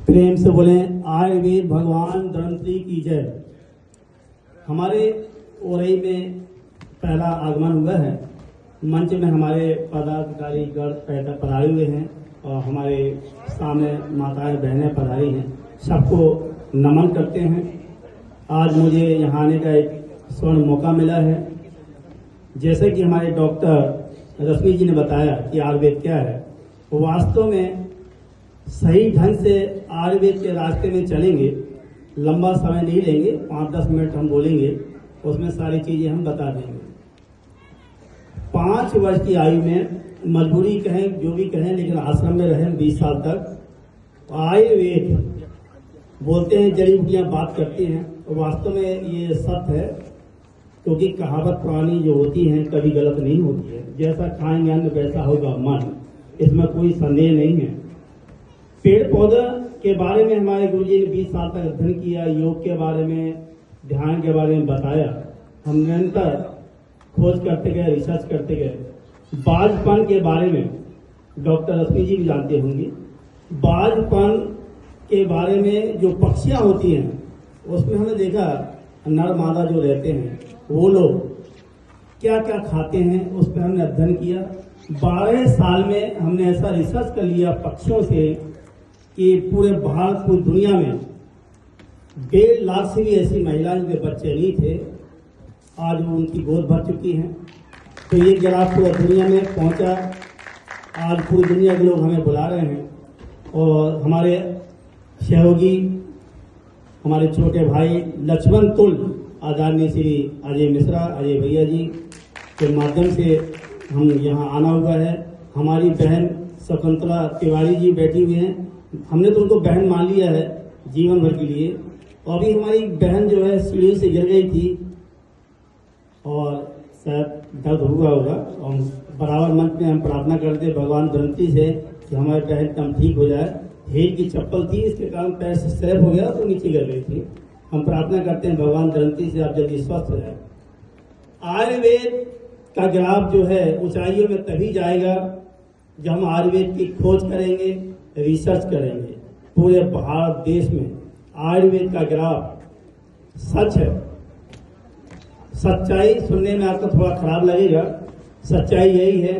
प्रेम से बोले आयुर्वेद भगवान धन्वंतरि की जय। हमारे ओरई में पहला आगमन हुआ है। मंच में हमारे पदाधिकारी गण पधारे हुए हैं और हमारे सामने माताएं बहनें पधारी हैं। सबको नमन करते हैं। आज मुझे यहाँ आने का एक स्वर्ण मौका मिला है। जैसे कि हमारे डॉक्टर रश्मि जी ने बताया कि आयुर्वेद क्या है, वो वास्तव में सही ढंग से आयुर्वेद के रास्ते में चलेंगे, लंबा समय नहीं लेंगे, 5-10 मिनट हम बोलेंगे, उसमें सारी चीजें हम बता देंगे। 5 वर्ष की आयु में मजबूरी कहें जो भी कहें, लेकिन आश्रम में रहें 20 साल तक। आयुर्वेद बोलते हैं, जड़ी बूटियां बात करती हैं, तो वास्तव में ये सत्य है, क्योंकि कहावत पुरानी जो होती हैं कभी गलत नहीं होती है। जैसा खाएंगे अन्न वैसा होगा मन, इसमें कोई संदेह नहीं है। पेड़ पौधा के बारे में हमारे गुरुजी ने 20 साल तक अध्ययन किया, योग के बारे में, ध्यान के बारे में बताया। हम निरंतर खोज करते गए, रिसर्च करते गए। बाजपन के बारे में डॉक्टर रश्मि जी भी जानते होंगे। बाजपन के बारे में जो पक्षियां होती हैं, उसमें हमने देखा नर मादा जो रहते हैं वो लोग क्या क्या खाते हैं, उस पर हमने अध्ययन किया। 12 साल में हमने ऐसा रिसर्च कर लिया पक्षियों से कि पूरे भारत, पूरी दुनिया में 1.5 लाख से भी ऐसी महिलाएं जिनके बच्चे नहीं थे, आज वो उनकी गोद भर चुकी हैं। तो ये ग्राफ पूरी दुनिया में पहुंचा। आज पूरी दुनिया के लोग हमें बुला रहे हैं और हमारे सहयोगी, हमारे छोटे भाई लक्ष्मण तुल आदरणीय श्री अजय मिश्रा, अजय भैया जी के माध्यम से हम यहाँ आना हुआ है। हमारी बहन शकुंतला तिवारी जी बैठी हुई हैं। हमने तो उनको बहन मान लिया है जीवन भर के लिए। और अभी हमारी बहन जो है सीढ़ी से गिर गई थी और शायद दर्द हुआ होगा, और बराबर मंच में हम प्रार्थना करते भगवान धन्वंतरि से कि हमारी बहन कम ठीक हो जाए। हील की चप्पल थी, इसके कारण पैर से स्लिप हो गया तो नीचे गिर गई थी। हम प्रार्थना करते हैं भगवान धन्वंतरि से आप जल्दी स्वस्थ हो जाए। आयुर्वेद का ग्राफ जो है ऊंचाइयों में तभी जाएगा जब हम आयुर्वेद की खोज करेंगे, रिसर्च करेंगे। पूरे भारत देश में आयुर्वेद का ग्राफ सच है। सच्चाई सुनने में आपको थोड़ा खराब लगेगा, सच्चाई यही है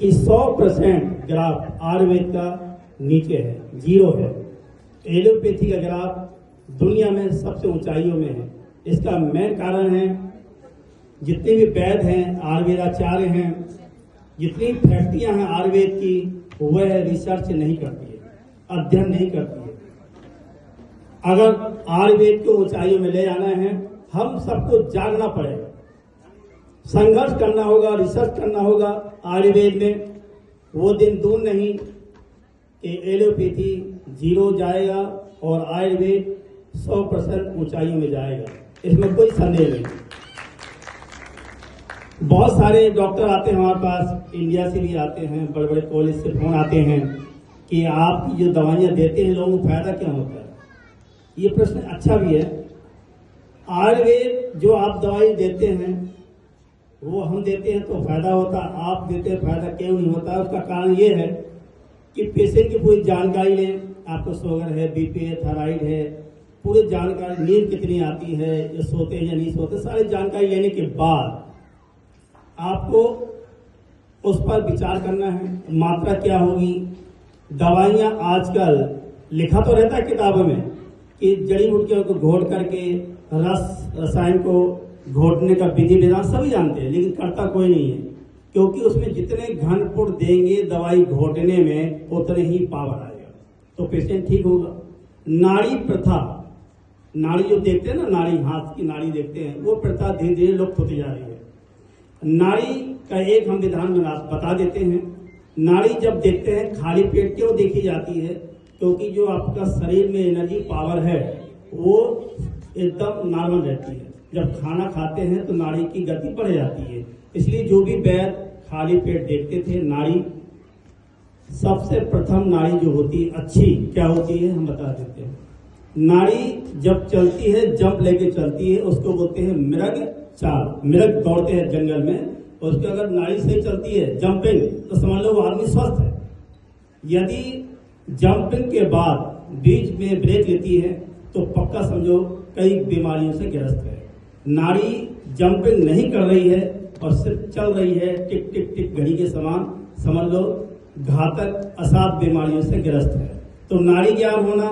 कि 100% ग्राफ आयुर्वेद का नीचे है, 0 है। एलोपैथी का ग्राफ दुनिया में सबसे ऊंचाइयों में है। इसका मेन कारण है जितने भी वैद्य हैं, आयुर्वेदाचार्य हैं, जितनी फैक्ट्रियां हैं आयुर्वेद की, वह रिसर्च नहीं करती है, अध्ययन नहीं करती है। अगर आयुर्वेद को ऊंचाइयों में ले जाना है, हम सबको जागना पड़ेगा, संघर्ष करना होगा, रिसर्च करना होगा आयुर्वेद में। वो दिन दूर नहीं कि एलोपैथी 0 जाएगा और आयुर्वेद 100% ऊंचाइयों में जाएगा, इसमें कोई संदेह नहीं। बहुत सारे डॉक्टर आते हैं हमारे पास, इंडिया से भी आते हैं, बड़े बड़े कॉलेज से फोन आते हैं कि आपकी जो दवाइयां देते हैं लोगों को फायदा क्या होता है। ये प्रश्न अच्छा भी है। आयुर्वेद जो आप दवाई देते हैं वो हम देते हैं तो फायदा होता, आप देते हैं फायदा क्यों नहीं होता। उसका कारण ये है कि पेशेंट की पूरी जानकारी लें। आपको शुगर है, बीपी है, थायराइड है, पूरी जानकारी, नींद कितनी आती है, ये सोते हैं या नहीं सोते, सारी जानकारी लेने के बाद आपको उस पर विचार करना है। मात्रा क्या होगी, दवाइयां आजकल लिखा तो रहता है किताबों में कि जड़ी बूटियों को घोट करके रसायन को घोटने का विधि विधान सभी जानते हैं, लेकिन करता कोई नहीं है, क्योंकि उसमें जितने घनपुर देंगे दवाई घोटने में उतने ही पावर आएगा, तो पेशेंट ठीक होगा। नाड़ी प्रथा, नाड़ी जो देखते हैं ना, नाड़ी हाथ की नाड़ी देखते हैं, वो प्रथा धीरे धीरे लुप्त होती जा रही है। नाड़ी का एक हम विधान बता देते हैं। नाड़ी जब देखते हैं खाली पेट क्यों देखी जाती है, क्योंकि जो आपका शरीर में एनर्जी पावर है वो एकदम नॉर्मल रहती है। जब खाना खाते हैं तो नाड़ी की गति बढ़ जाती है, इसलिए जो भी वैद्य खाली पेट देखते थे नाड़ी, सबसे प्रथम नाड़ी जो होती है अच्छी क्या होती है हम बता देते हैं। नाड़ी जब चलती है, जंप लेके चलती है, उसको बोलते हैं मृग चाल। मृग दौड़ते हैं जंगल में, और उसकी अगर नाड़ी सही चलती है जंपिंग, तो समझ लो वो आदमी स्वस्थ है। यदि जंपिंग के बाद बीच में ब्रेक लेती है तो पक्का समझो कई बीमारियों से ग्रस्त है। नारी जंपिंग नहीं कर रही है और सिर्फ चल रही है टिक टिक टिक घड़ी के समान, समझ लो घातक असाध्य बीमारियों से ग्रस्त है। तो नारी ज्ञान होना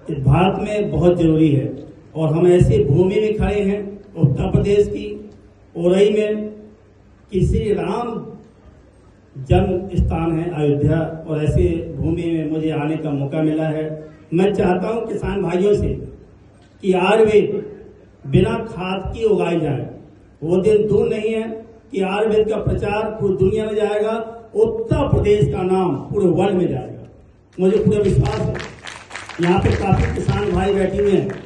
इस भारत में बहुत जरूरी है। और हम ऐसी भूमि में खड़े हैं उत्तर प्रदेश की ओरई में, कि श्री राम जन्म स्थान है अयोध्या, और ऐसे भूमि में मुझे आने का मौका मिला है। मैं चाहता हूं किसान भाइयों से कि आयुर्वेद बिना खाद की उगाई जाए। वो दिन दूर नहीं है कि आयुर्वेद का प्रचार पूरी दुनिया में जाएगा, उत्तर प्रदेश का नाम पूरे वर्ल्ड में जाएगा, मुझे पूरा विश्वास है। यहाँ पे काफी किसान भाई बैठे हुए हैं,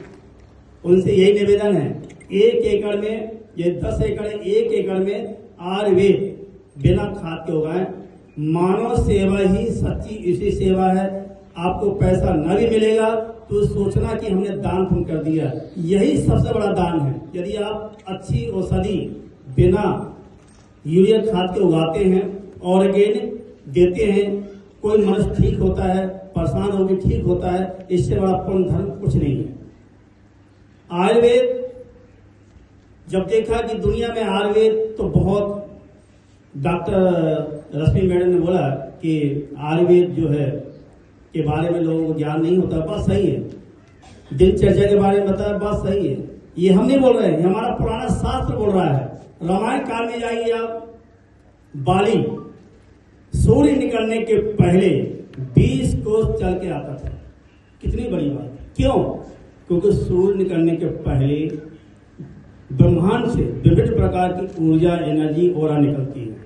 उनसे यही निवेदन है, 1 एकड़ में, ये 10 एकड़ है, 1 एकड़ में आयुर्वेद बिना खाद के उगाएं। मानव सेवा ही सच्ची इसी सेवा है। आपको पैसा न भी मिलेगा तो सोचना कि हमने दान पुण्य कर दिया, यही सबसे बड़ा दान है। यदि आप अच्छी औषधि बिना यूरिया खाद के उगाते हैं, ऑर्गेनिक देते हैं, कोई मनुष्य ठीक होता है, परेशान होकर ठीक होता है, इससे बड़ा पुण्य धर्म कुछ नहीं है। आयुर्वेद जब देखा कि दुनिया में आयुर्वेद तो बहुत, डॉक्टर रश्मि मैडम ने बोला कि आयुर्वेद जो है के बारे में लोगों को ज्ञान नहीं होता, बात सही है। दिनचर्या के बारे में बताया, बात सही है। ये हम नहीं बोल रहे हैं, हमारा पुराना शास्त्र बोल रहा है। रामायण काल में जाइए आप, बाली सूर्य निकलने के पहले 20 कोस चल के आता था। कितनी बड़ी बात है। क्यों? क्योंकि सूर्य निकलने के पहले ब्रह्मांड से विभिन्न प्रकार की ऊर्जा, एनर्जी, ऑरा निकलती है,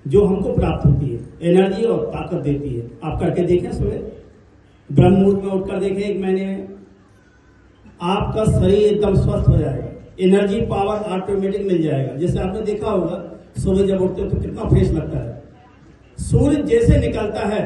जो हमको प्राप्त होती है, एनर्जी और ताकत देती है। आप करके देखें, सुबह ब्रह्म मुहूर्त में उठकर देखें, 1 महीने में आपका शरीर एकदम स्वस्थ हो जाएगा, एनर्जी पावर ऑटोमेटिक मिल जाएगा। जैसे आपने देखा होगा सुबह जब उठते हो तो कितना फ्रेश लगता है। सूर्य जैसे निकलता है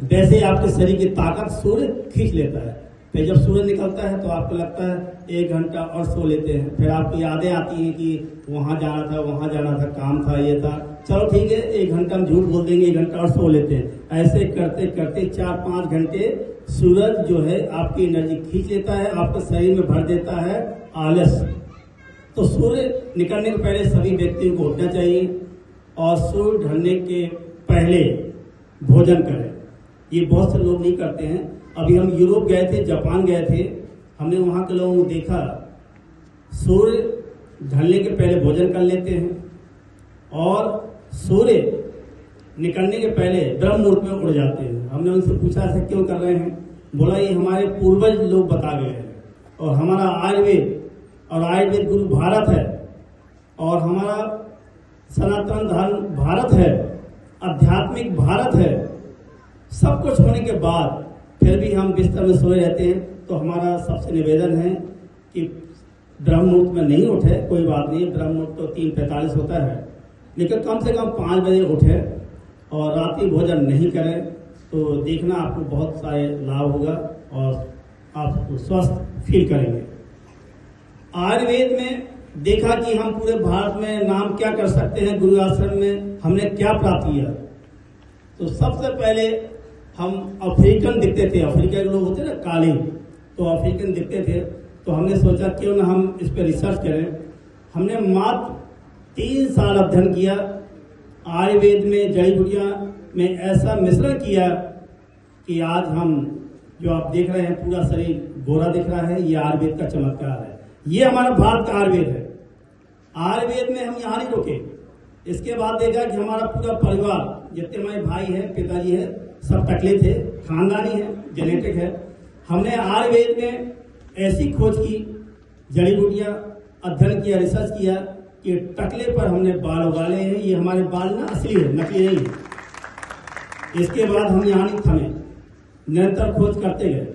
वैसे आपके शरीर की ताकत सूर्य खींच लेता है। फिर जब सूर्य निकलता है तो आपको लगता है 1 घंटा और सो लेते हैं, फिर आपको यादें आती हैं कि वहां जाना था, वहां जाना था, काम था, ये था, चलो ठीक है 1 घंटा हम झूठ बोल देंगे, 1 घंटा और सो लेते हैं। ऐसे करते करते 4-5 घंटे सूरज जो है आपकी एनर्जी खींच लेता है, आपके शरीर में भर देता है आलस। तो सूर्य निकलने के पहले सभी व्यक्तियों को उठना चाहिए और सूर्य ढलने के पहले भोजन करें। ये बहुत से लोग नहीं करते हैं। अभी हम यूरोप गए थे, जापान गए थे, हमने वहां के लोगों को देखा सूर्य ढलने के पहले भोजन कर लेते हैं और सूर्य निकलने के पहले ब्रह्म मुहूर्त में उड़ जाते हैं। हमने उनसे पूछा ऐसा क्यों कर रहे हैं? बोला ये हमारे पूर्वज लोग बता गए हैं, और हमारा आयुर्वेद और आयुर्वेद गुरु भारत है, और हमारा सनातन धर्म भारत है, आध्यात्मिक भारत है। सब कुछ होने के बाद फिर भी हम बिस्तर में सोए रहते हैं। तो हमारा सबसे निवेदन है कि ब्रह्म मुहूर्त में नहीं उठे, कोई बात नहीं, ब्रह्म मुहूर्त तो 3:45 होता है, लेकिन कम से कम 5 बजे उठे और रात्रि भोजन नहीं करें, तो देखना आपको बहुत सारे लाभ होगा और आप स्वस्थ फील करेंगे। आयुर्वेद में देखा कि हम पूरे भारत में नाम क्या कर सकते हैं, गुरु आश्रम में हमने क्या प्राप्त किया। तो सबसे पहले हम अफ्रीकन दिखते थे, अफ्रीका के लोग होते ना काले, तो अफ्रीकन दिखते थे, तो हमने सोचा क्यों ना हम इस पर रिसर्च करें। हमने मात्र 3 साल अध्ययन किया, आयुर्वेद में जड़ी बूटियां में ऐसा मिश्रण किया कि आज हम जो आप देख रहे हैं पूरा शरीर गोरा दिख रहा है, ये आयुर्वेद का चमत्कार है। ये हमारा भारत का आयुर्वेद है। आयुर्वेद में हम यहाँ नहीं रुके, इसके बाद देखा कि हमारा पूरा परिवार, जितने हमारे भाई हैं, पिताजी है, सब टकले थे, खानदानी है, जेनेटिक है। हमने आयुर्वेद में ऐसी खोज की, जड़ी बूटियां अध्ययन किया, रिसर्च किया कि टकले पर हमने बाल उगाले हैं। ये हमारे बाल ना असली है, नकली नहीं है। इसके बाद हम यहाँ नहीं थमे, निरंतर खोज करते गए।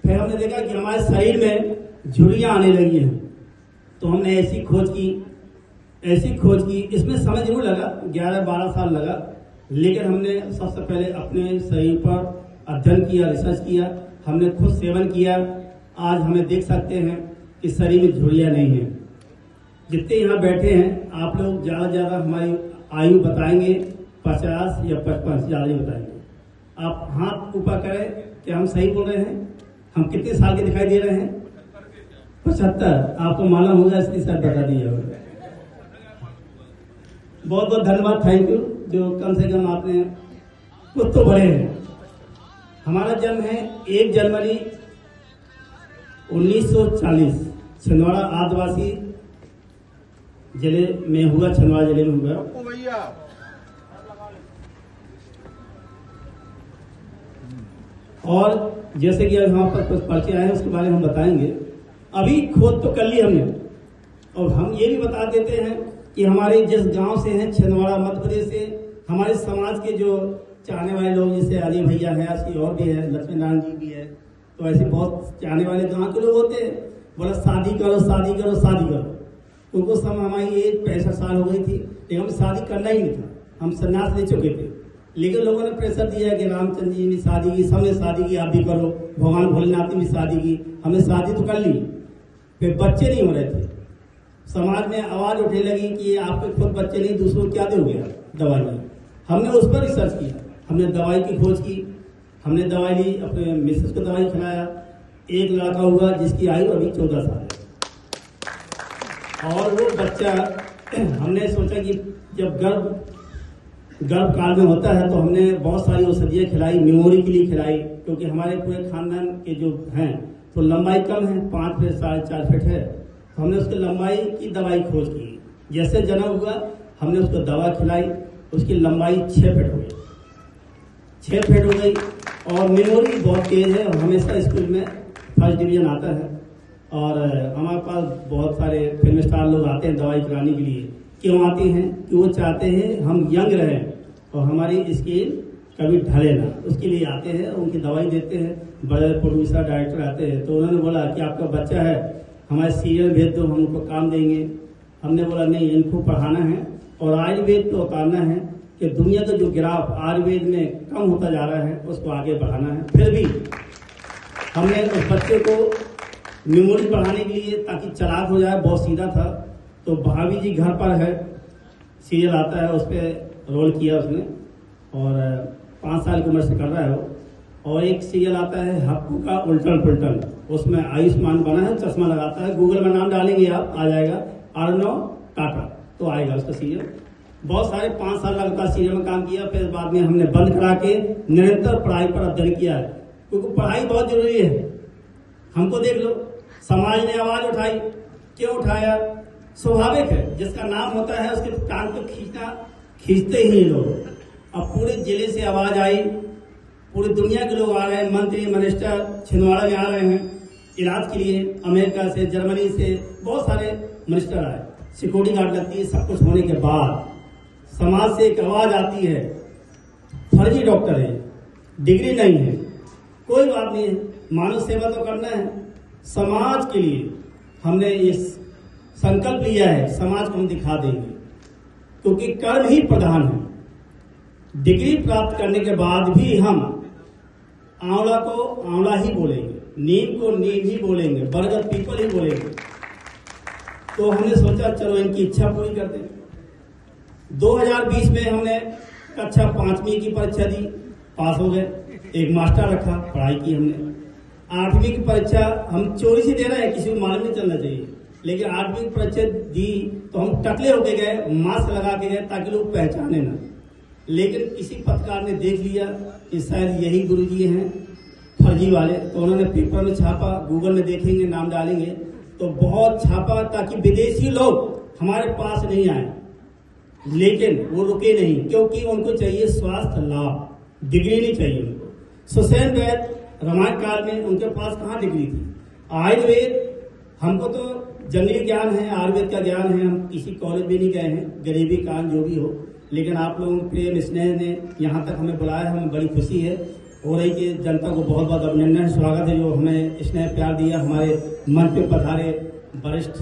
फिर हमने देखा कि हमारे शरीर में झुर्रियां आने लगी हैं, तो हमने ऐसी खोज की, इसमें समय जरूर लगा, 11-12 साल लगा, लेकिन हमने सबसे पहले अपने शरीर पर अध्ययन किया, रिसर्च किया, हमने खुद सेवन किया। आज हमें देख सकते हैं कि शरीर में झुर्रियां नहीं है। जितने यहाँ बैठे हैं आप लोग ज़्यादा हमारी आयु बताएंगे 50 या 55, ज़्यादा ही बताएंगे। आप हाथ ऊपर करें कि हम सही बोल रहे हैं। हम कितने साल के दिखाई दे रहे हैं? 75। आपको मालूम होगा इसलिए शायद बता दिया होगा। बहुत बहुत धन्यवाद, थैंक यू, जो कम से कम आपने कुछ तो बड़े हैं। हमारा जन्म है 1 जनवरी 1940 छिंदवाड़ा आदिवासी जिले में हुआ, छिंदवाड़ा जिले में हुआ। और जैसे कि अब यहाँ पर कुछ पर्चे आए हैं उसके बारे में हम बताएंगे। अभी खोज तो कर ली हमने, और हम ये भी बता देते हैं कि हमारे जिस गांव से हैं, छिंदवाड़ा मध्य प्रदेश से, हमारे समाज के जो चाहने वाले लोग, जैसे अली भैया है, ऐसी और भी है, लक्ष्मी नारायण जी भी है, तो ऐसे बहुत चाहने वाले गांव के लोग होते हैं, बोला शादी करो शादी करो शादी करो। उनको समय हमारी एज 65 साल हो गई थी, लेकिन हमें शादी करना ही नहीं था, हम संन्यास ले चुके थे। लेकिन लोगों ने प्रेशर दिया कि रामचंद्र जी ने शादी की, सबने शादी की, आप भी करो, भगवान भोलेनाथ ने भी शादी की, हमने शादी तो कर ली, फिर बच्चे नहीं हो रहे थे। समाज में आवाज उठने लगी कि आपके खुद बच्चे नहीं, दूसरों को क्या दोगे दवाई। हमने उस पर रिसर्च किया, हमने दवाई की खोज की, हमने दवाई ली, अपने मिसेस को दवाई खिलाया। एक लड़का हुआ जिसकी आयु अभी 14 साल है, और वो बच्चा हमने सोचा कि जब गर्भ काल में होता है तो हमने बहुत सारी औषधियाँ खिलाई, मेमोरी के लिए खिलाई, क्योंकि हमारे पूरे खानदान के जो हैं तो लंबाई कम है, 5 फीट 4.5 फीट है, तो हमने उसकी लंबाई की दवाई खोज की। जैसे जन्म हुआ हमने उसको दवा खिलाई, उसकी लंबाई 6 फीट हो गई, 6 फीट हो गई, और मेमोरी बहुत तेज है, और हमेशा स्कूल में फर्स्ट डिवीजन आता है। और हमारे पास बहुत सारे फिल्म स्टार लोग आते हैं दवाई कराने के लिए। क्यों आते हैं? कि वो चाहते हैं हम यंग रहें और हमारी स्किन कभी ढले ना, उसके लिए आते हैं, उनकी दवाई देते हैं। बड़े प्रोड्यूसर डायरेक्टर आते हैं, तो उन्होंने बोला कि आपका बच्चा है, हमारे सीरियल भेज दो, हम उनको काम देंगे। हमने बोला नहीं, इनको पढ़ाना है और आयुर्वेद को उतारना है कि दुनिया का जो ग्राफ आयुर्वेद में कम होता जा रहा है उसको आगे बढ़ाना है। फिर भी हमने उस बच्चे को मेमोरी बढ़ाने के लिए, ताकि चालाक हो जाए, बहुत सीधा था, तो भाभी जी घर पर है, सीरियल आता है, उस पर रोल किया उसने, और 5 साल की उम्र से कर रहा है वो। और एक सीरियल आता है हप्पू का उल्टन पुल्टन, उसमें आयुष्मान बना है, चश्मा लगाता है, गूगल में नाम डालेंगे आप, आ जाएगा, अर्नव टाटा, तो आएगा उसका सीरियल। बहुत सारे 5 साल लगातार सीरियल में काम किया, फिर बाद में हमने बंद करा के निरंतर पढ़ाई पर अध्ययन किया है, क्योंकि पढ़ाई बहुत जरूरी है। हमको देख लो, समाज ने आवाज उठाई, क्यों उठाया? स्वाभाविक है, जिसका नाम होता है उसके कान को खींचते ही लोग। अब पूरे जिले से आवाज आई, पूरी दुनिया के लोग आ रहे हैं, मंत्री मिनिस्टर छिंदवाड़ा में आ रहे हैं इलाज के लिए, अमेरिका से, जर्मनी से बहुत सारे मिनिस्टर आए, सिक्योरिटी गार्ड लगती है। सब कुछ होने के बाद समाज से एक आवाज आती है, फर्जी डॉक्टर है, डिग्री नहीं है, कोई बात नहीं है, मानव सेवा तो करना है। समाज के लिए हमने इस संकल्प लिया है, समाज को हम दिखा देंगे, क्योंकि कर्म ही प्रधान है। डिग्री प्राप्त करने के बाद भी हम आंवला को आंवला ही बोलेंगे, नीम को नीम ही बोलेंगे, बरगद पीपल ही बोलेंगे। तो हमने सोचा चलो इनकी इच्छा पूरी करते हैं। 2020 में हमने कक्षा 5वीं की परीक्षा दी, पास हो गए। एक मास्टर रखा, पढ़ाई की हमने। 8वीं की परीक्षा हम चोरी से दे रहे हैं, किसी को मालूम नहीं चलना चाहिए, लेकिन 8वीं की परीक्षा दी तो हम टकले होके गए, मास्क लगा के गए ताकि लोग पहचाने ना। लेकिन किसी पत्रकार ने देख लिया कि शायद यही गुरुजी हैं फर्जी वाले, तो उन्होंने पेपर में छापा, गूगल में देखेंगे, नाम डालेंगे, तो बहुत छापा ताकि विदेशी लोग हमारे पास नहीं आए। लेकिन वो रुके नहीं, क्योंकि उनको चाहिए स्वास्थ्य लाभ, डिग्री नहीं चाहिए उनको। सुसैन वैद्य रामायण काल में उनके पास कहाँ डिग्री थी? आयुर्वेद, हमको तो जंगली ज्ञान है, आयुर्वेद का ज्ञान है, हम किसी कॉलेज में नहीं गए हैं, गरीबी काल जो भी हो, लेकिन आप लोगों के प्रेम स्नेह ने यहाँ तक हमें बुलाया, हमें बड़ी खुशी है हो रही कि जनता को बहुत बहुत अभिनंदन, स्वागत है जो हमें स्नेह प्यार दिया। हमारे मंच पे पधारे वरिष्ठ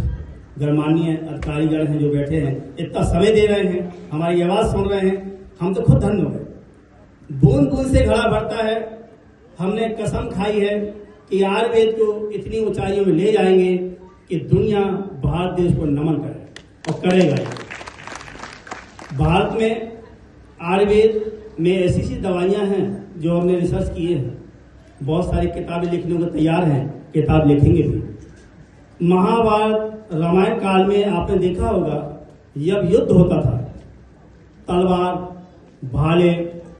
गणमान्य अधिकारीगण हैं जो बैठे हैं, इतना समय दे रहे हैं, हमारी आवाज सुन रहे हैं, हम तो खुद धन्य हो गए। बूंद बूंद से घड़ा भरता है। हमने कसम खाई है कि आयुर्वेद को इतनी ऊंचाइयों में ले जाएंगे कि दुनिया भारत देश को नमन करे, और करेगा। भारत में आयुर्वेद में ऐसी सी दवाइयाँ हैं जो हमने रिसर्च किए हैं, बहुत सारी किताबें लिखने को तैयार हैं, किताब लिखेंगे भी। महाभारत रामायण काल में आपने देखा होगा जब युद्ध होता था, तलवार भाले